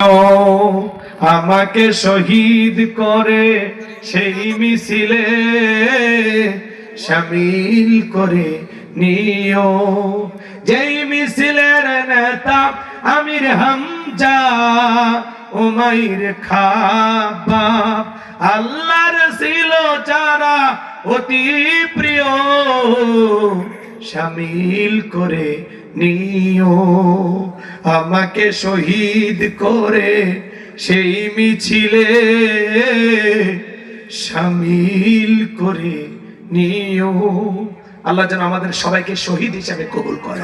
আমাকে শহীদ করে সেই মিছিলে শামিল করে নিও। যেই মিছিলের নেতা আমির হামজা উমাইর খাব্বাব আল্লাহর ছিল যারা অতি প্রিয় শামিল করে নিও। আমাকে শহীদ করে সেই মিছিলে শামিল করে নিও। আল্লাহ যেন আমাদের সবাইকে শহীদ হিসেবে কবুল করে,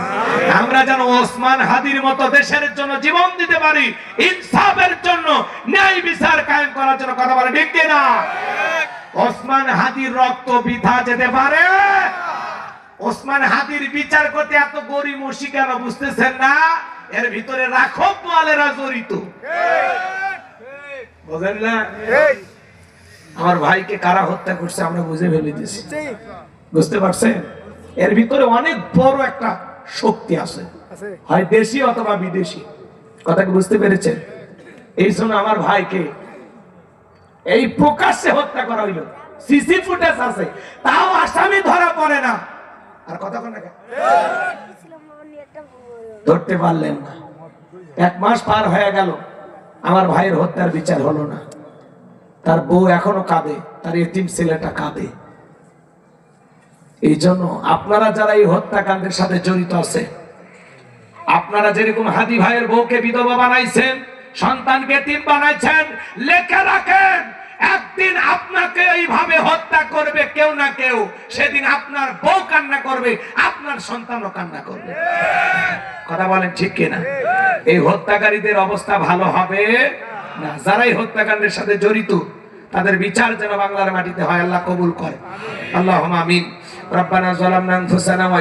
আমরা যেন ওসমান হাদির মতো দেশের জন্য জীবন দিতে পারি, ইনসাফের জন্য, ন্যায় বিচার কায়েম করার জন্য। কথা বলে ঠিক কিনা? ওসমান হাদির রক্ত বৃথা যেতে পারে? ওসমান হাদির বিচার করতে এত গরিমসি কেন বুঝতেছেন না? এর ভিতরে রাখব ওয়ালেরা জড়িত, বুঝেন না? আমার ভাইকে কারা হত্যা করছে আমরা বুঝে ফেলেছি, বুঝতে পারছেন? এর ভিতরে অনেক বড় একটা শক্তি আছে, হয় দেশি অথবা বিদেশি। কথা কি বুঝতে পেরেছেন? এই জন্য আমার ভাইকে এই প্রকাশ্যে হত্যা করা হইল। সিসি ফুটেজ আছে, তাও আসামি ধরা পড়ে না। আর কথা কোন ধরতে পারলেন না। 1 মাস পার হয়ে গেল, আমার ভাইয়ের হত্যার বিচার হলো না। তার বউ এখনো কাঁদে, তার এতিম ছেলেটা কাঁদে। এই জন্য আপনারা যারা এই হত্যাকাণ্ডের সাথে জড়িত আছে, আপনারা যেরকম হাদি ভাইয়ের বউকে বিধবা বানাইছেন, সন্তানকে এতিম বানাইছেন, লেখা রাখেন একদিন আপনাকে এইভাবে হত্যা করবে কেউ না কেউ। সেদিন আপনার বউ কান্না করবে, আপনার সন্তানও কান্না করবে। কথা বলেন ঠিক কিনা? এই হত্যাকারীদের অবস্থা ভালো হবে না। যারা এই হত্যাকাণ্ডের সাথে জড়িত তাদের বিচার যেন বাংলার মাটিতে হয়, আল্লাহ কবুল করে। আল্লাহুম্মা আমিন। রব্বানা যালামনা আনফুসানা ওয়া